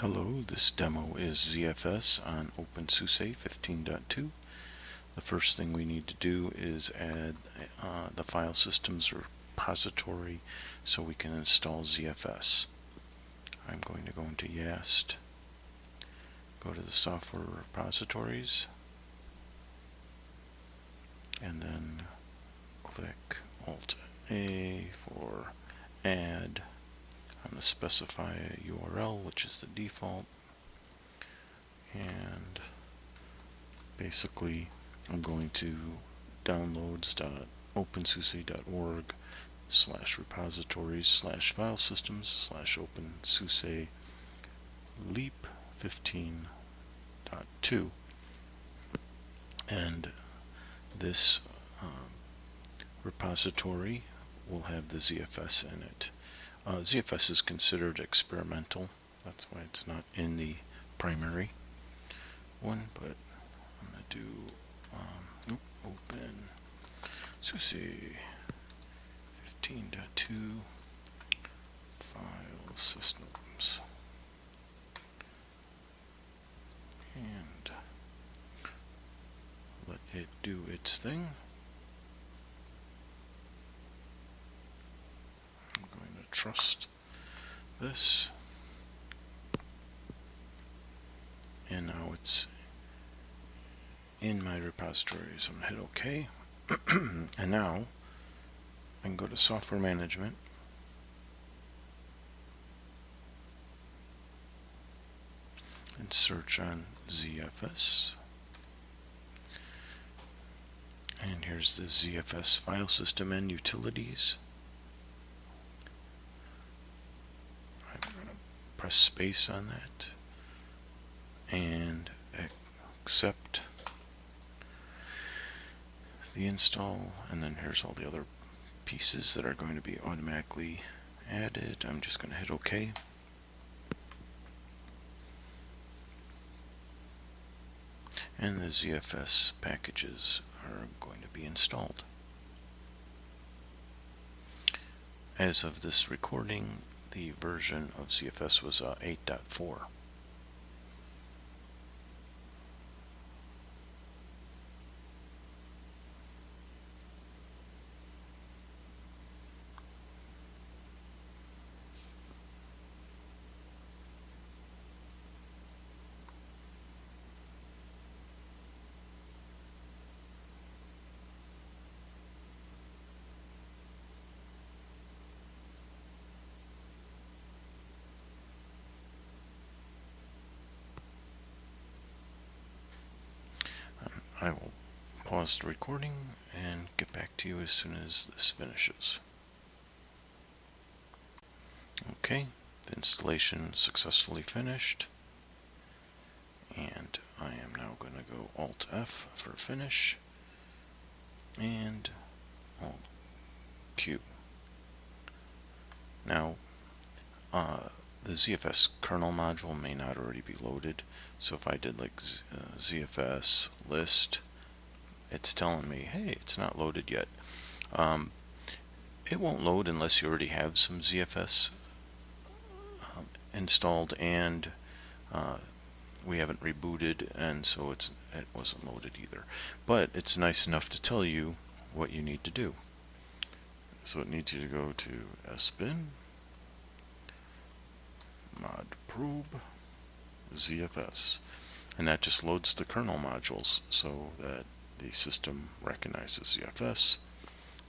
Hello, this demo is ZFS on openSUSE15.2. The first thing we need to do is add the file systems repository so we can install ZFS. I'm going to go into YAST, go to the software repositories, and then click Alt-A for add. I'm going to specify a URL, which is the default, and basically I'm going to downloads.openSUSE.org/repositories/openSUSE15.2, and this repository will have the ZFS in it. ZFS is considered experimental, that's why it's not in the primary one, but I'm going to do openSUSE15.2 file systems, and let it do its thing. I'm going to trust this, and now it's in my repositories. I'm going to hit OK. And now I can go to Software Management, and search on ZFS. And here's the ZFS file system and utilities. I'm going to press space on that and accept the install, and then here's all the other pieces that are going to be automatically added. I'm just going to hit OK. And the ZFS packages are going to be installed. As of this recording, the version of ZFS was 8.4. I will pause the recording and get back to you as soon as this finishes. Okay, the installation successfully finished, and I am now going to go Alt-F for finish and Alt-Q. Now, the ZFS kernel module may not already be loaded, so if I did like ZFS list, it's telling me, hey, it's not loaded yet. It won't load unless you already have some ZFS installed, and we haven't rebooted, and so it wasn't loaded either. But it's nice enough to tell you what you need to do. So it needs you to go to sbin mod probe ZFS, and that just loads the kernel modules so that the system recognizes ZFS.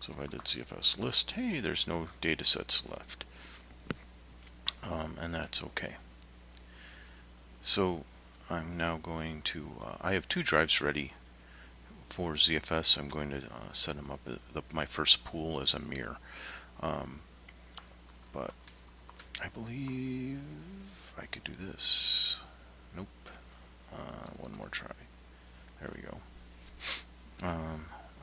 So if I did ZFS list, hey, there's no datasets left, and that's okay. So I'm now going to, I have 2 drives ready for ZFS. I'm going to set them up. My first pool as a mirror, but I believe I could do this. Nope. One more try. There we go.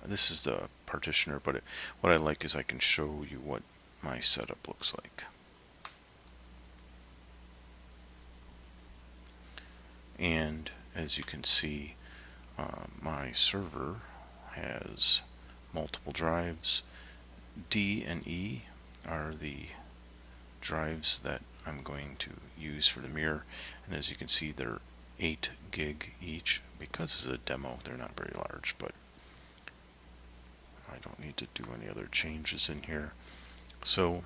This is the partitioner, but what I like is I can show you what my setup looks like. And as you can see, my server has multiple drives. D and E are the drives that I'm going to use for the mirror. And as you can see, they're 8 gig each. Because it's a demo, they're not very large, but I don't need to do any other changes in here. So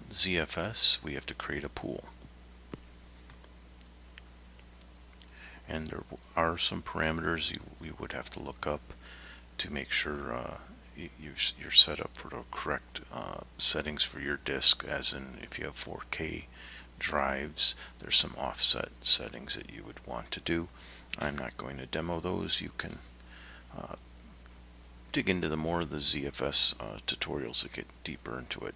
ZFS, we have to create a pool. And there are some parameters we would have to look up to make sure you're set up for the correct settings for your disk, as in if you have 4K drives, there's some offset settings that you would want to do. I'm not going to demo those. You can dig into the more of the ZFS tutorials that get deeper into it.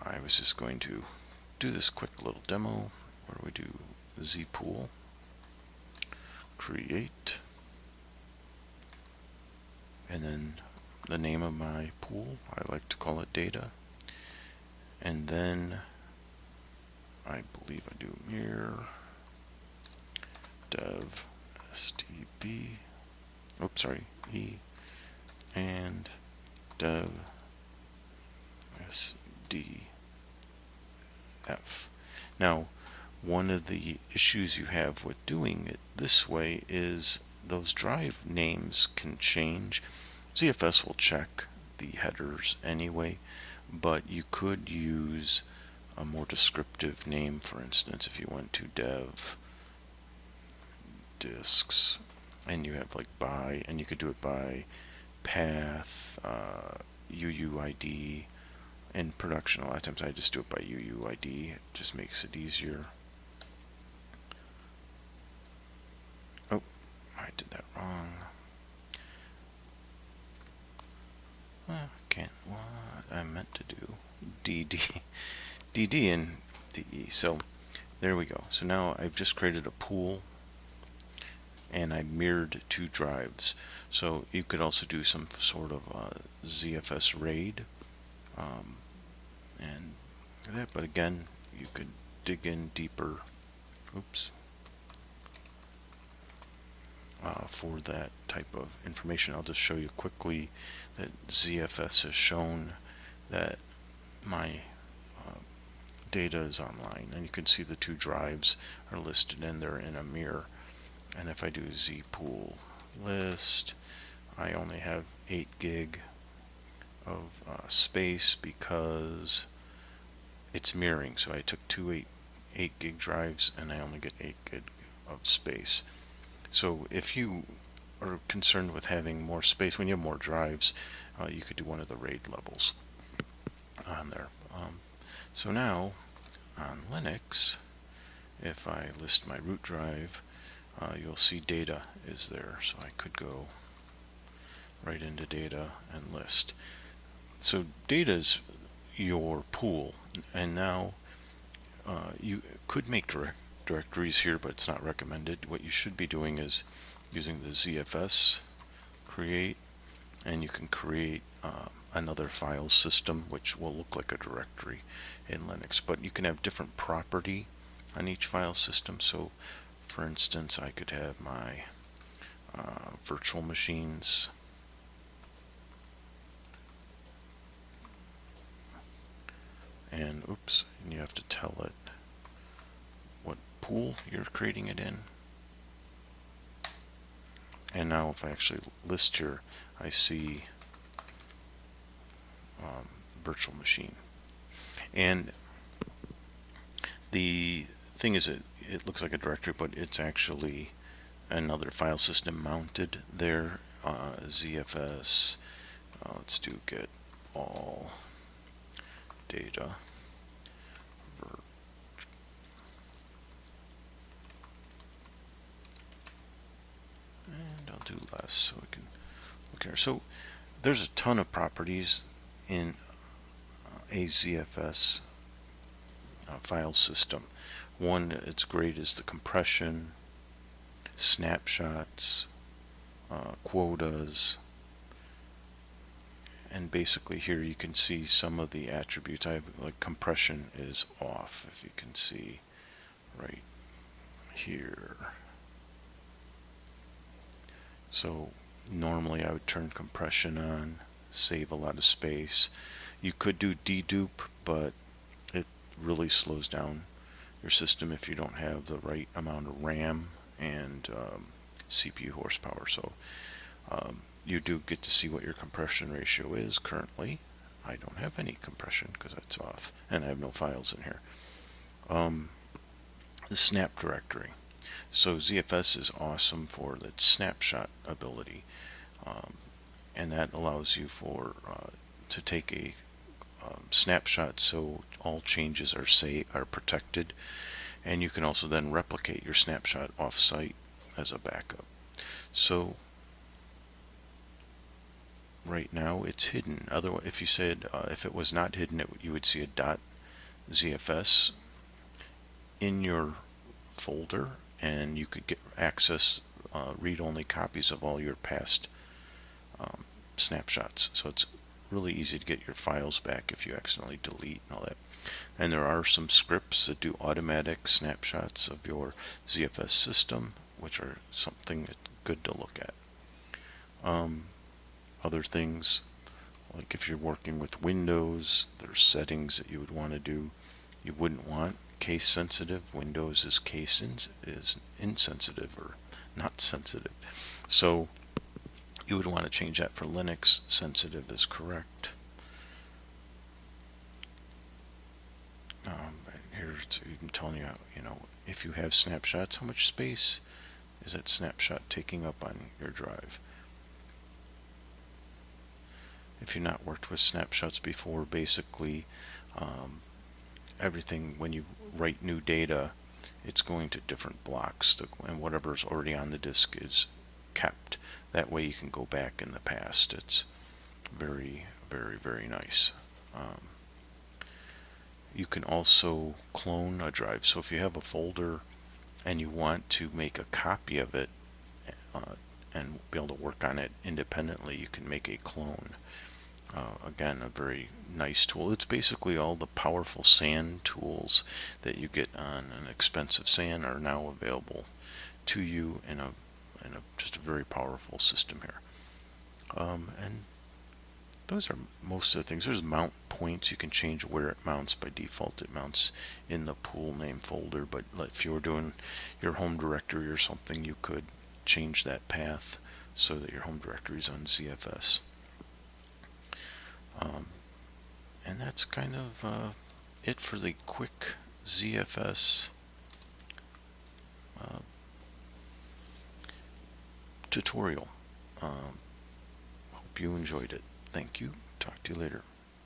I was just going to do this quick little demo where we do ZPOOL, create, and then the name of my pool, I like to call it data, and then I believe I do mirror dev stb, oops, sorry, e, and dev sdf. Now, one of the issues you have with doing it this way is those drive names can change. ZFS will check the headers anyway, but you could use a more descriptive name. For instance, if you went to dev disks and you have like by, and you could do it by path, UUID. In production, a lot of times I just do it by UUID. It just makes it easier. Oh, I did that wrong. I can't. What I meant to do DD and DE. So there we go. So now I've just created a pool and I mirrored 2 drives. So you could also do some sort of ZFS RAID and that, but again, you could dig in deeper. Oops. For that type of information, I'll just show you quickly that ZFS has shown that my data is online, and you can see the 2 drives are listed and they're in a mirror. And if I do ZPOOL list, I only have 8 gig of space because it's mirroring. So I took 2 8 gig drives and I only get 8 gig of space. So if you are concerned with having more space, when you have more drives, you could do one of the RAID levels on there. So now on Linux, if I list my root drive, you'll see data is there. So I could go right into data and list. So data is your pool, and now you could make directories here, but it's not recommended. What you should be doing is using the ZFS create, and you can create another file system which will look like a directory in Linux, but you can have different property on each file system. So for instance, I could have my virtual machines, and oops, and you have to tell it what pool you're creating it in. And now if I actually list here, I see virtual machine. And the thing is, it looks like a directory, but it's actually another file system mounted there. ZFS, let's do get all data. And I'll do less so we can look here. So there's a ton of properties in a ZFS file system. One that's great is the compression, snapshots, quotas, and basically here you can see some of the attributes. I have, like, compression is off, if you can see right here. So normally I would turn compression on, save a lot of space. You could do dedupe, but it really slows down your system if you don't have the right amount of RAM and CPU horsepower. So you do get to see what your compression ratio is currently. I don't have any compression because it's off, and I have no files in here. The snap directory. So ZFS is awesome for the snapshot ability, and that allows you to take a snapshot so all changes are protected, and you can also then replicate your snapshot off-site as a backup. So right now it's hidden. Otherwise, if you said if it was not hidden, you would see a .zfs in your folder, and you could get access read-only copies of all your past snapshots. So it's really easy to get your files back if you accidentally delete and all that. And there are some scripts that do automatic snapshots of your ZFS system, which are something good to look at. Other things, like if you're working with Windows, there's settings that you would want to do. You wouldn't want case sensitive. Windows is is insensitive or not sensitive. So you would want to change that for Linux. Sensitive is correct. Here it's even telling you, if you have snapshots, how much space is that snapshot taking up on your drive. If you've not worked with snapshots before, basically everything, when you write new data, it's going to different blocks, and whatever's already on the disk is kept. That way you can go back in the past. It's very, very, very nice. You can also clone a drive. So if you have a folder and you want to make a copy of it and be able to work on it independently, you can make a clone. Again, a very nice tool. It's basically all the powerful SAN tools that you get on an expensive SAN are now available to you in just a very powerful system here. And those are most of the things. There's mount points. You can change where it mounts. By default, it mounts in the pool name folder, but if you were doing your home directory or something, you could change that path so that your home directory is on ZFS. And that's kind of it for the quick ZFS tutorial. Hope you enjoyed it. Thank you. Talk to you later.